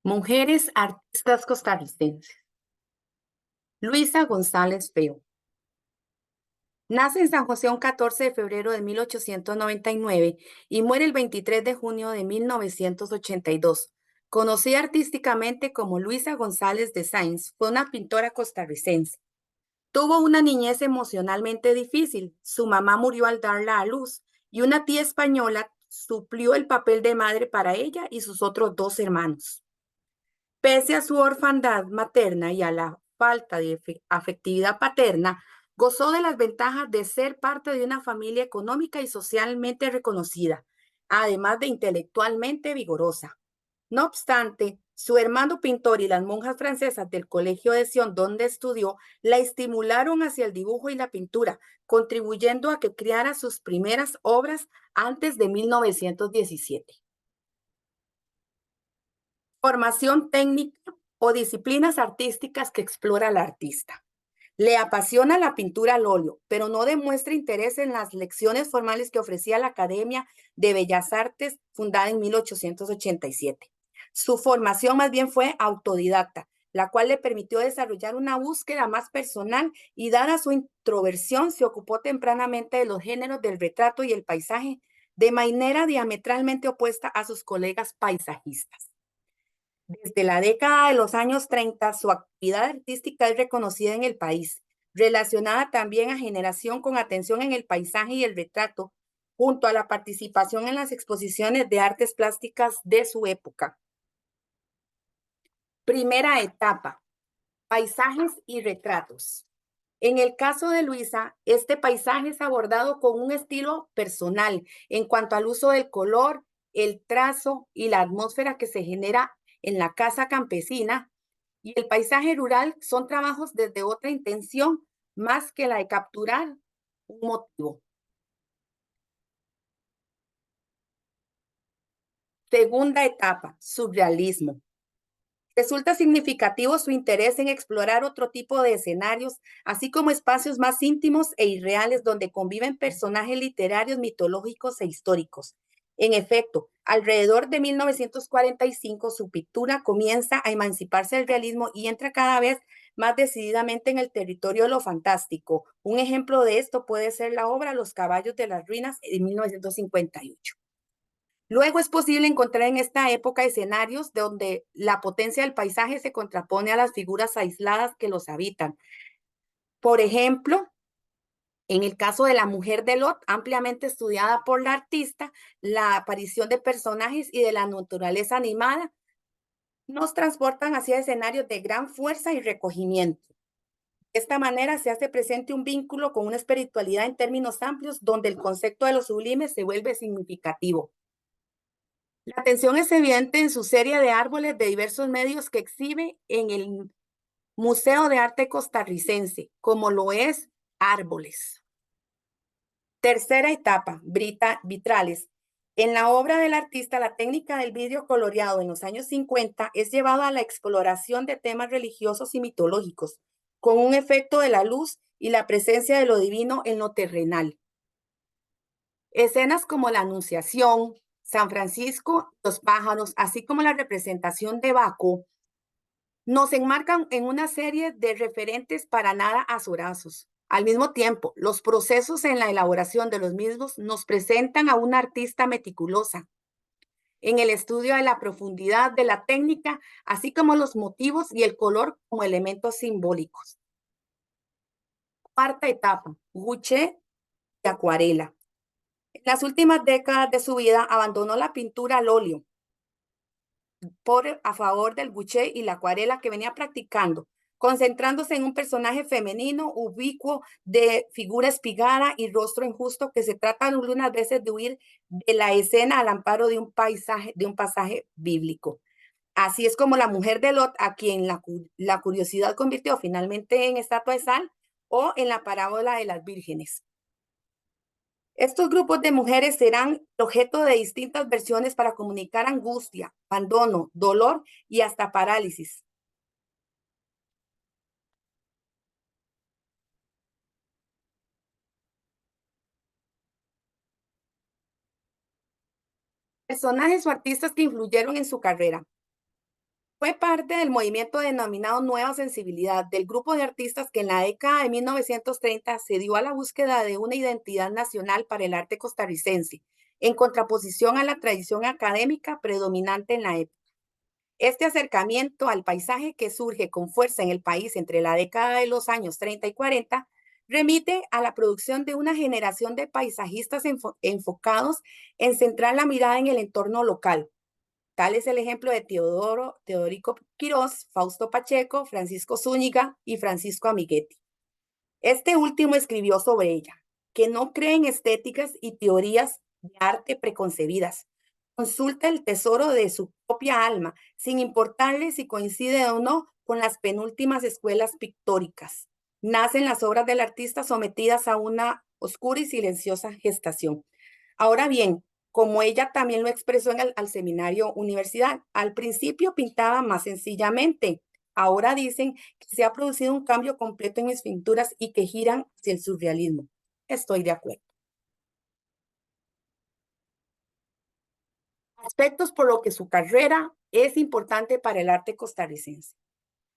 Mujeres artistas costarricenses. Luisa González Feo. Nace en San José un 14 de febrero de 1899 y muere el 23 de junio de 1982. Conocida artísticamente como Luisa González de Sáenz, fue una pintora costarricense. Tuvo una niñez emocionalmente difícil. Su mamá murió al darla a luz y una tía española suplió el papel de madre para ella y sus otros dos hermanos. Pese a su orfandad materna y a la falta de afectividad paterna, gozó de las ventajas de ser parte de una familia económica y socialmente reconocida, además de intelectualmente vigorosa. No obstante, su hermano pintor y las monjas francesas del Colegio de Sion, donde estudió, la estimularon hacia el dibujo y la pintura, contribuyendo a que creara sus primeras obras antes de 1917. Formación técnica o disciplinas artísticas que explora el artista. Le apasiona la pintura al óleo, pero no demuestra interés en las lecciones formales que ofrecía la Academia de Bellas Artes, fundada en 1887. Su formación más bien fue autodidacta, la cual le permitió desarrollar una búsqueda más personal y dada su introversión se ocupó tempranamente de los géneros del retrato y el paisaje, de manera diametralmente opuesta a sus colegas paisajistas. Desde la década de los años 30, su actividad artística es reconocida en el país, relacionada también a generación con atención en el paisaje y el retrato, junto a la participación en las exposiciones de artes plásticas de su época. Primera etapa, paisajes y retratos. En el caso de Luisa, este paisaje es abordado con un estilo personal en cuanto al uso del color, el trazo y la atmósfera que se genera en la casa campesina, y el paisaje rural son trabajos desde otra intención más que la de capturar un motivo. Segunda etapa, surrealismo. Resulta significativo su interés en explorar otro tipo de escenarios, así como espacios más íntimos e irreales donde conviven personajes literarios, mitológicos e históricos. En efecto, alrededor de 1945 su pintura comienza a emanciparse del realismo y entra cada vez más decididamente en el territorio de lo fantástico. Un ejemplo de esto puede ser la obra Los caballos de las ruinas de 1958. Luego es posible encontrar en esta época escenarios donde la potencia del paisaje se contrapone a las figuras aisladas que los habitan. Por ejemplo, en el caso de la mujer de Lot, ampliamente estudiada por la artista, la aparición de personajes y de la naturaleza animada nos transportan hacia escenarios de gran fuerza y recogimiento. De esta manera se hace presente un vínculo con una espiritualidad en términos amplios donde el concepto de lo sublime se vuelve significativo. La atención es evidente en su serie de árboles de diversos medios que exhibe en el Museo de Arte Costarricense, como lo es Árboles. Tercera etapa, vitrales. En la obra del artista, la técnica del vidrio coloreado en los años 50 es llevada a la exploración de temas religiosos y mitológicos, con un efecto de la luz y la presencia de lo divino en lo terrenal. Escenas como la Anunciación, San Francisco, los pájaros, así como la representación de Baco, nos enmarcan en una serie de referentes para nada azorazos. Al mismo tiempo, los procesos en la elaboración de los mismos nos presentan a una artista meticulosa en el estudio de la profundidad de la técnica, así como los motivos y el color como elementos simbólicos. Cuarta etapa, Guché y acuarela. En las últimas décadas de su vida abandonó la pintura al óleo a favor del buché y la acuarela que venía practicando, concentrándose en un personaje femenino ubicuo de figura espigada y rostro injusto que se trata algunas veces de huir de la escena al amparo de un paisaje, de un pasaje bíblico. Así es como la mujer de Lot, a quien la curiosidad convirtió finalmente en estatua de sal o en la parábola de las vírgenes. Estos grupos de mujeres serán objeto de distintas versiones para comunicar angustia, abandono, dolor y hasta parálisis. Personajes o artistas que influyeron en su carrera. Fue parte del movimiento denominado Nueva Sensibilidad, del grupo de artistas que en la década de 1930 se dio a la búsqueda de una identidad nacional para el arte costarricense, en contraposición a la tradición académica predominante en la época. Este acercamiento al paisaje que surge con fuerza en el país entre la década de los años 30 y 40 remite a la producción de una generación de paisajistas enfocados en centrar la mirada en el entorno local. Tal es el ejemplo de Teodorico Quirós, Fausto Pacheco, Francisco Zúñiga y Francisco Amiguetti. Este último escribió sobre ella, que no cree en estéticas y teorías de arte preconcebidas. Consulta el tesoro de su propia alma, sin importarle si coincide o no con las penúltimas escuelas pictóricas. Nacen las obras del artista sometidas a una oscura y silenciosa gestación. Ahora bien, como ella también lo expresó en al seminario universidad, al principio pintaba más sencillamente. Ahora dicen que se ha producido un cambio completo en mis pinturas y que giran hacia el surrealismo. Estoy de acuerdo. Aspectos por lo que su carrera es importante para el arte costarricense.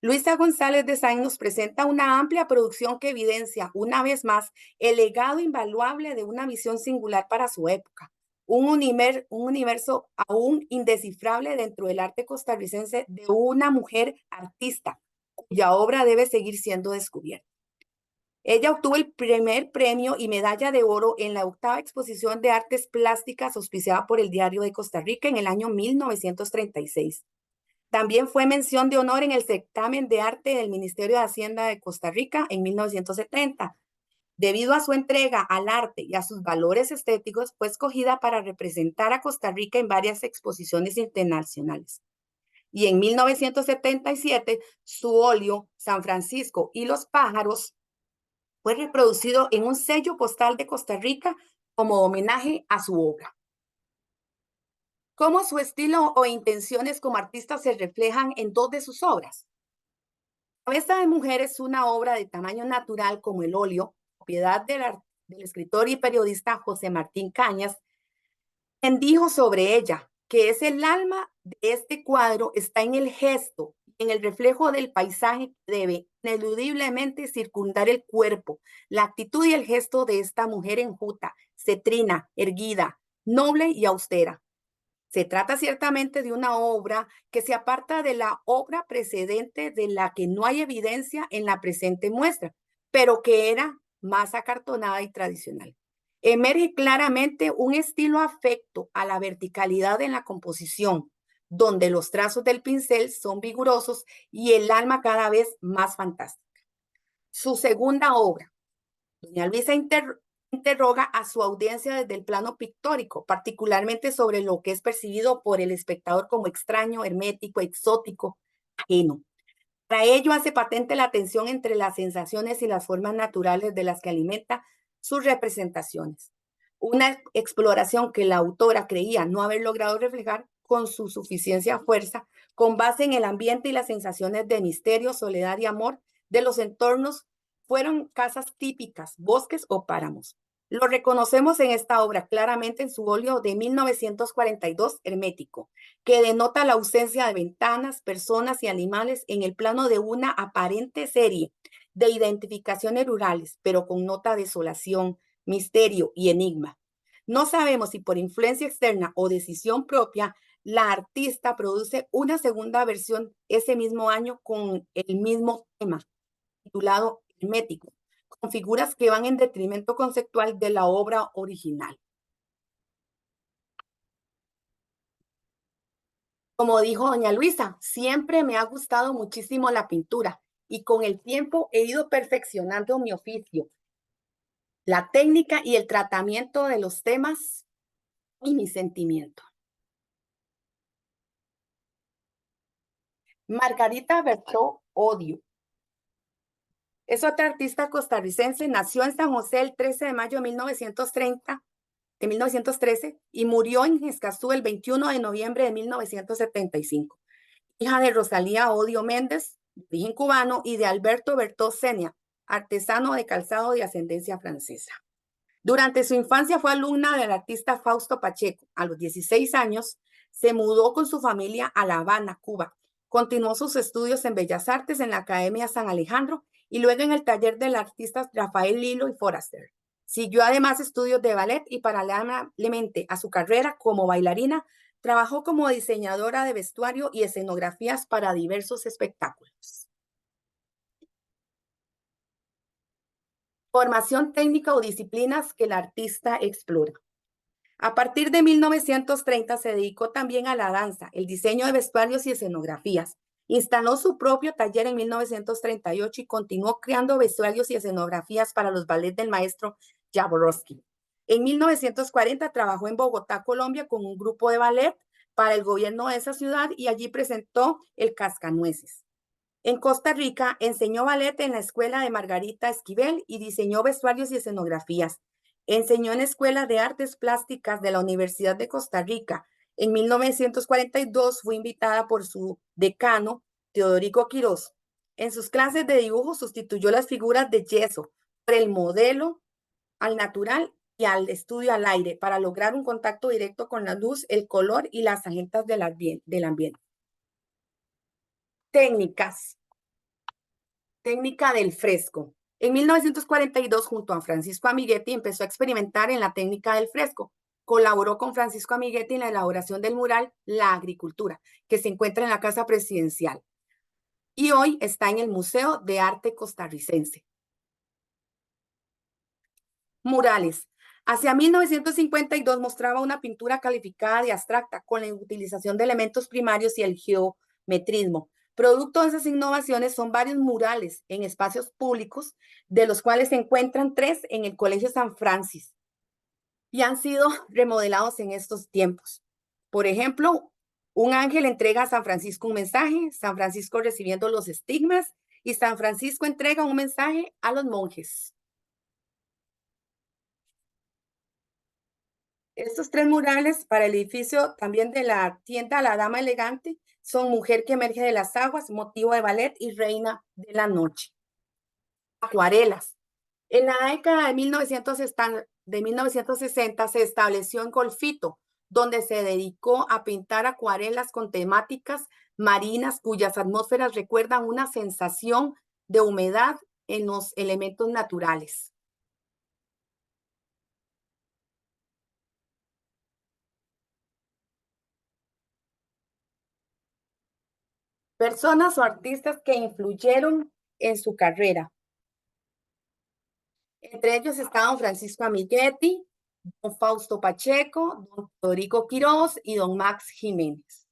Luisa González de Sainz nos presenta una amplia producción que evidencia, una vez más, el legado invaluable de una visión singular para su época, un universo aún indescifrable dentro del arte costarricense de una mujer artista, cuya obra debe seguir siendo descubierta. Ella obtuvo el primer premio y medalla de oro en la octava exposición de artes plásticas auspiciada por el Diario de Costa Rica en el año 1936. También fue mención de honor en el certamen de arte del Ministerio de Hacienda de Costa Rica en 1970. Debido a su entrega al arte y a sus valores estéticos, fue escogida para representar a Costa Rica en varias exposiciones internacionales. Y en 1977, su óleo San Francisco y los pájaros fue reproducido en un sello postal de Costa Rica como homenaje a su obra. ¿Cómo su estilo o intenciones como artista se reflejan en dos de sus obras? Cabeza de Mujer es una obra de tamaño natural como el óleo, propiedad del escritor y periodista José Martín Cañas, quien dijo sobre ella que es el alma de este cuadro está en el gesto, en el reflejo del paisaje que debe ineludiblemente circundar el cuerpo, la actitud y el gesto de esta mujer enjuta, cetrina, erguida, noble y austera. Se trata ciertamente de una obra que se aparta de la obra precedente de la que no hay evidencia en la presente muestra, pero que era más acartonada y tradicional. Emerge claramente un estilo afecto a la verticalidad en la composición, donde los trazos del pincel son vigorosos y el alma cada vez más fantástica. Su segunda obra, doña Luisa interroga a su audiencia desde el plano pictórico, particularmente sobre lo que es percibido por el espectador como extraño, hermético, exótico, ajeno. Para ello hace patente la tensión entre las sensaciones y las formas naturales de las que alimenta sus representaciones. Una exploración que la autora creía no haber logrado reflejar con su suficiencia fuerza, con base en el ambiente y las sensaciones de misterio, soledad y amor de los entornos, fueron casas típicas, bosques o páramos. Lo reconocemos en esta obra claramente en su óleo de 1942, Hermético, que denota la ausencia de ventanas, personas y animales en el plano de una aparente serie de identificaciones rurales, pero con nota de desolación, misterio y enigma. No sabemos si por influencia externa o decisión propia, la artista produce una segunda versión ese mismo año con el mismo tema, titulado Hermético, con figuras que van en detrimento conceptual de la obra original. Como dijo doña Luisa, siempre me ha gustado muchísimo la pintura y con el tiempo he ido perfeccionando mi oficio, la técnica y el tratamiento de los temas y mi sentimiento. Margarita Bertró Odio es otra artista costarricense, nació en San José el 13 de mayo de 1913 y murió en Escazú el 21 de noviembre de 1975. Hija de Rosalía Odio Méndez, de origen cubano, y de Alberto Bertó Senia, artesano de calzado de ascendencia francesa. Durante su infancia fue alumna del artista Fausto Pacheco. A los 16 años se mudó con su familia a La Habana, Cuba, Continuó sus estudios en Bellas Artes en la Academia San Alejandro y luego en el taller del artista Rafael Lilo y Foraster. Siguió además estudios de ballet y paralelamente a su carrera como bailarina, trabajó como diseñadora de vestuario y escenografías para diversos espectáculos. Formación técnica o disciplinas que el artista explora. A partir de 1930 se dedicó también a la danza, el diseño de vestuarios y escenografías. Instaló su propio taller en 1938 y continuó creando vestuarios y escenografías para los ballets del maestro Jaworowski. En 1940 trabajó en Bogotá, Colombia, con un grupo de ballet para el gobierno de esa ciudad y allí presentó el Cascanueces. En Costa Rica enseñó ballet en la escuela de Margarita Esquivel y diseñó vestuarios y escenografías. Enseñó en la Escuela de Artes Plásticas de la Universidad de Costa Rica. En 1942 fue invitada por su decano, Teodorico Quirós. En sus clases de dibujo sustituyó las figuras de yeso por el modelo al natural y al estudio al aire para lograr un contacto directo con la luz, el color y las agendas del ambiente. Técnicas. Técnica del fresco. En 1942, junto a Francisco Amiguetti, empezó a experimentar en la técnica del fresco. Colaboró con Francisco Amiguetti en la elaboración del mural La Agricultura, que se encuentra en la Casa Presidencial y hoy está en el Museo de Arte Costarricense. Murales. Hacia 1952 mostraba una pintura calificada de abstracta con la utilización de elementos primarios y el geometrismo. Producto de esas innovaciones son varios murales en espacios públicos, de los cuales se encuentran 3 en el Colegio San Francisco y han sido remodelados en estos tiempos. Por ejemplo, un ángel entrega a San Francisco un mensaje, San Francisco recibiendo los estigmas y San Francisco entrega un mensaje a los monjes. Estos 3 murales para el edificio también de la tienda La Dama Elegante son Mujer que emerge de las aguas, Motivo de ballet y Reina de la noche. Acuarelas. En la década de 1960 se estableció en Golfito, donde se dedicó a pintar acuarelas con temáticas marinas cuyas atmósferas recuerdan una sensación de humedad en los elementos naturales. Personas o artistas que influyeron en su carrera. Entre ellos estaban Francisco Amiguetti, don Fausto Pacheco, don Federico Quirós y don Max Jiménez.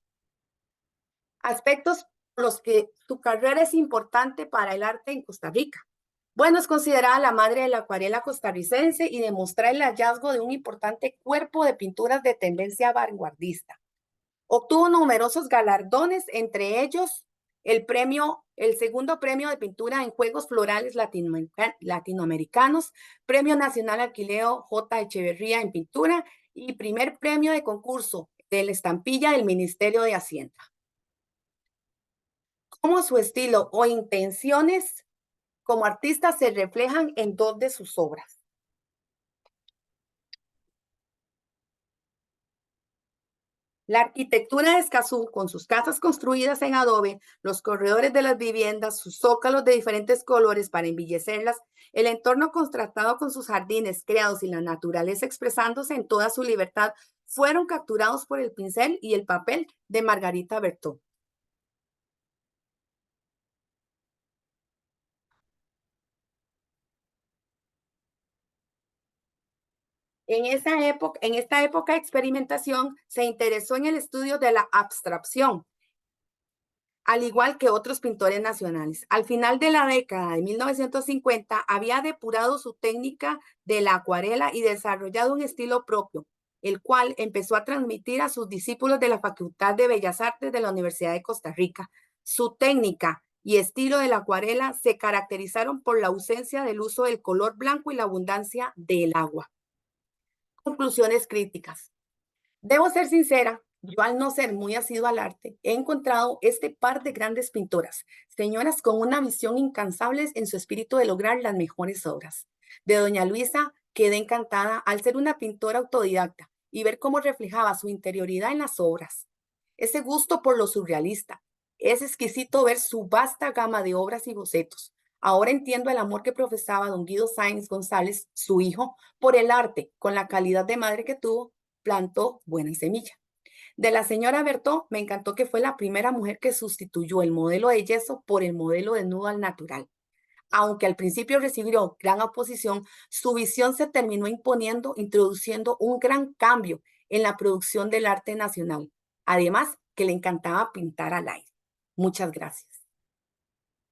Aspectos por los que su carrera es importante para el arte en Costa Rica. Bueno, es considerada la madre de la acuarela costarricense y demuestra el hallazgo de un importante cuerpo de pinturas de tendencia vanguardista. Obtuvo numerosos galardones, entre ellos el segundo premio de pintura en Juegos Florales Latinoamericanos, Premio Nacional Aquileo J. Echeverría en pintura y primer premio de concurso de la estampilla del Ministerio de Hacienda. Cómo su estilo o intenciones como artista se reflejan en 2 de sus obras. La arquitectura de Escazú, con sus casas construidas en adobe, los corredores de las viviendas, sus zócalos de diferentes colores para embellecerlas, el entorno contrastado con sus jardines creados y la naturaleza expresándose en toda su libertad, fueron capturados por el pincel y el papel de Margarita Berthaud. En esta época de experimentación, se interesó en el estudio de la abstracción, al igual que otros pintores nacionales. Al final de la década de 1950, había depurado su técnica de la acuarela y desarrollado un estilo propio, el cual empezó a transmitir a sus discípulos de la Facultad de Bellas Artes de la Universidad de Costa Rica. Su técnica y estilo de la acuarela se caracterizaron por la ausencia del uso del color blanco y la abundancia del agua. Conclusiones críticas. Debo ser sincera, yo al no ser muy asiduo al arte, he encontrado este par de grandes pintoras, señoras con una visión incansable en su espíritu de lograr las mejores obras. De doña Luisa quedé encantada al ser una pintora autodidacta y ver cómo reflejaba su interioridad en las obras. Ese gusto por lo surrealista, Es exquisito ver su vasta gama de obras y bocetos. Ahora entiendo el amor que profesaba don Guido Sáenz González, su hijo, por el arte. Con la calidad de madre que tuvo, plantó buena semilla. De la señora Bertó, me encantó que fue la primera mujer que sustituyó el modelo de yeso por el modelo de nudo al natural. Aunque al principio recibió gran oposición, su visión se terminó imponiendo, introduciendo un gran cambio en la producción del arte nacional. Además, que le encantaba pintar al aire. Muchas gracias.